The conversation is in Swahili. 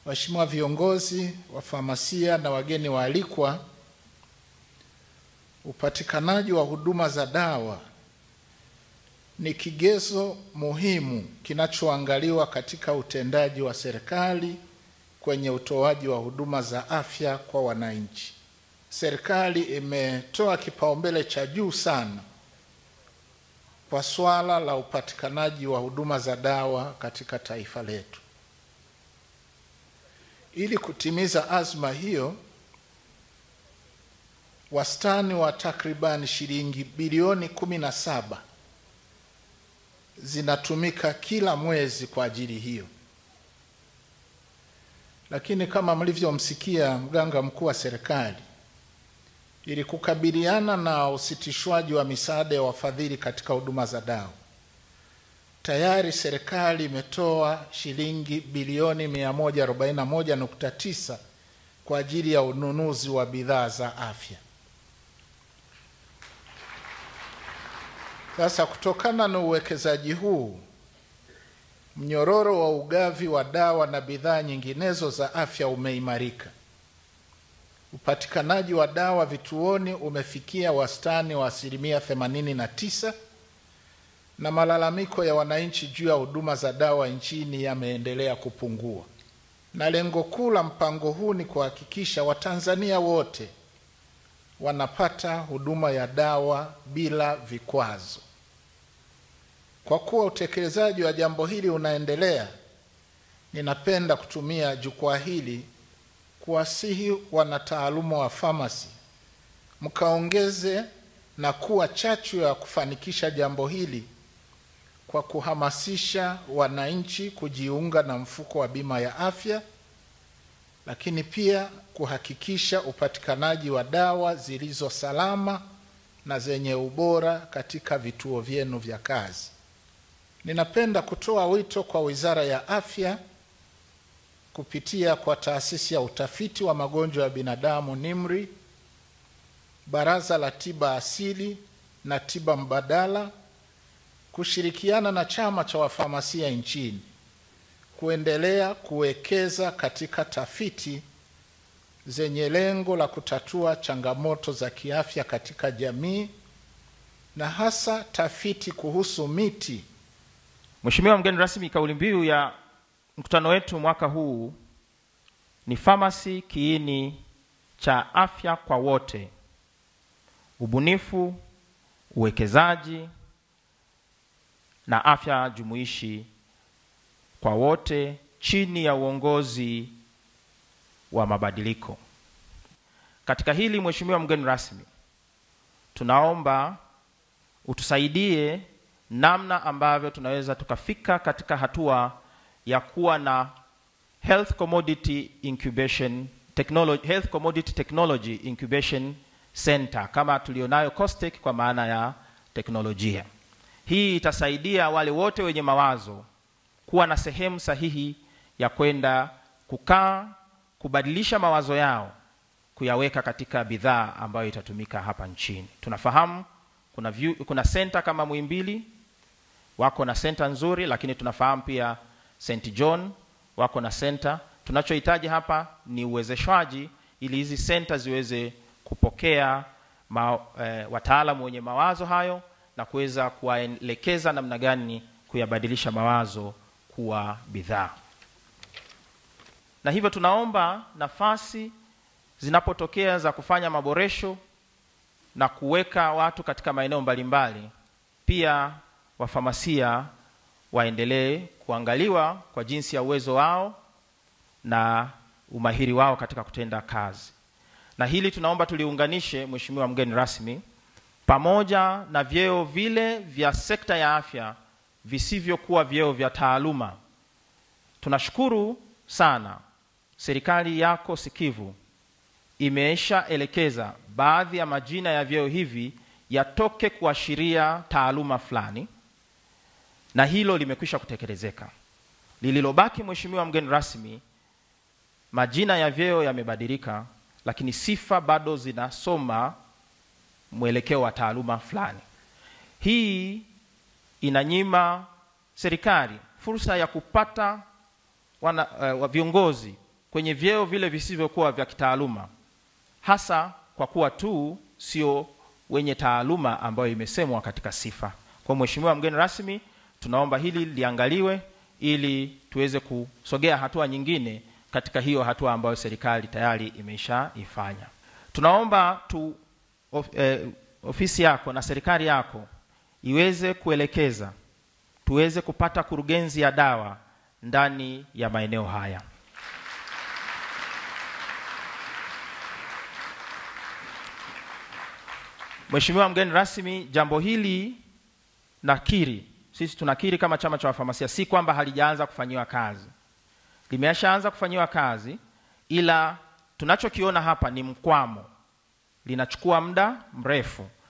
Waheshimiwa viongozi wa famasia na wageni waalikwa, upatikanaji wa huduma za dawa ni kigezo muhimu kinachoangaliwa katika utendaji wa serikali kwenye utoaji wa huduma za afya kwa wananchi. Serikali imetoa kipaumbele cha juu sana kwa swala la upatikanaji wa huduma za dawa katika taifa letu. Ili kutimiza azma hiyo, wastani wa takriban shilingi bilioni 17 zinatumika kila mwezi kwa ajili hiyo. Lakini kama mlivyomsikia mganga mkuu wa serikali, ili kukabiliana na usitishwaji wa misaada ya wafadhili katika huduma za dawa, tayari serikali imetoa shilingi bilioni 141.9 kwa ajili ya ununuzi wa bidhaa za afya. Sasa kutokana na uwekezaji huu, mnyororo wa ugavi wa dawa na bidhaa nyinginezo za afya umeimarika. Upatikanaji wa dawa vituoni umefikia wastani wa 89% na malalamiko ya wananchi juu ya huduma za dawa nchini yameendelea kupungua. Na lengo kuu la mpango huu ni kuhakikisha Watanzania wote wanapata huduma ya dawa bila vikwazo. Kwa kuwa utekelezaji wa jambo hili unaendelea, ninapenda kutumia jukwaa hili kuwasihi wanataaluma wa famasi mkaongeze na kuwa chachu ya kufanikisha jambo hili kwa kuhamasisha wananchi kujiunga na mfuko wa bima ya afya, lakini pia kuhakikisha upatikanaji wa dawa zilizo salama na zenye ubora katika vituo vyenu vya kazi. Ninapenda kutoa wito kwa Wizara ya Afya kupitia kwa Taasisi ya Utafiti wa Magonjwa ya Binadamu NIMRI, Baraza la Tiba Asili na Tiba Mbadala, kushirikiana na Chama cha Wafamasia nchini kuendelea kuwekeza katika tafiti zenye lengo la kutatua changamoto za kiafya katika jamii, na hasa tafiti kuhusu miti. Mheshimiwa mgeni rasmi, kauli mbiu ya mkutano wetu mwaka huu ni Famasi kiini cha afya kwa wote: ubunifu, uwekezaji na afya jumuishi kwa wote chini ya uongozi wa mabadiliko. Katika hili Mheshimiwa mgeni rasmi, tunaomba utusaidie namna ambavyo tunaweza tukafika katika hatua ya kuwa na Health Commodity Technology Incubation Center kama tulionayo COSTECH kwa maana ya teknolojia. Hii itasaidia wale wote wenye mawazo kuwa na sehemu sahihi ya kwenda kukaa, kubadilisha mawazo yao, kuyaweka katika bidhaa ambayo itatumika hapa nchini. Tunafahamu kuna center kama Muhimbili wako na center nzuri, lakini tunafahamu pia St. John wako na center. Tunachohitaji hapa ni uwezeshwaji ili hizi center ziweze kupokea wataalamu wenye mawazo hayo na kuweza kuwaelekeza namna gani kuyabadilisha mawazo kuwa bidhaa. Na hivyo tunaomba nafasi zinapotokea za kufanya maboresho na kuweka watu katika maeneo mbalimbali, pia wafamasia waendelee kuangaliwa kwa jinsi ya uwezo wao na umahiri wao katika kutenda kazi. Na hili tunaomba tuliunganishe, Mheshimiwa mgeni rasmi, pamoja na vyeo vile vya sekta ya afya visivyokuwa vyeo vya taaluma. Tunashukuru sana serikali yako sikivu imeshaelekeza baadhi ya majina ya vyeo hivi yatoke kuashiria taaluma fulani, na hilo limekwisha kutekelezeka. Lililobaki Mheshimiwa mgeni rasmi, majina ya vyeo yamebadilika, lakini sifa bado zinasoma mwelekeo wa taaluma fulani. Hii inanyima serikali fursa ya kupata viongozi kwenye vyeo vile visivyokuwa vya kitaaluma, hasa kwa kuwa tu sio wenye taaluma ambayo imesemwa katika sifa. Kwa Mheshimiwa mgeni rasmi, tunaomba hili liangaliwe ili tuweze kusogea hatua nyingine katika hiyo hatua ambayo serikali tayari imeshaifanya. Tunaomba ofisi yako na serikali yako iweze kuelekeza tuweze kupata kurugenzi ya dawa ndani ya maeneo haya. Mheshimiwa mgeni rasmi, jambo hili sisi tunakiri kama chama cha wafamasia, si kwamba halijaanza kufanyiwa kazi. Limeshaanza kufanyiwa kazi, ila tunachokiona hapa ni mkwamo. Linachukua muda mrefu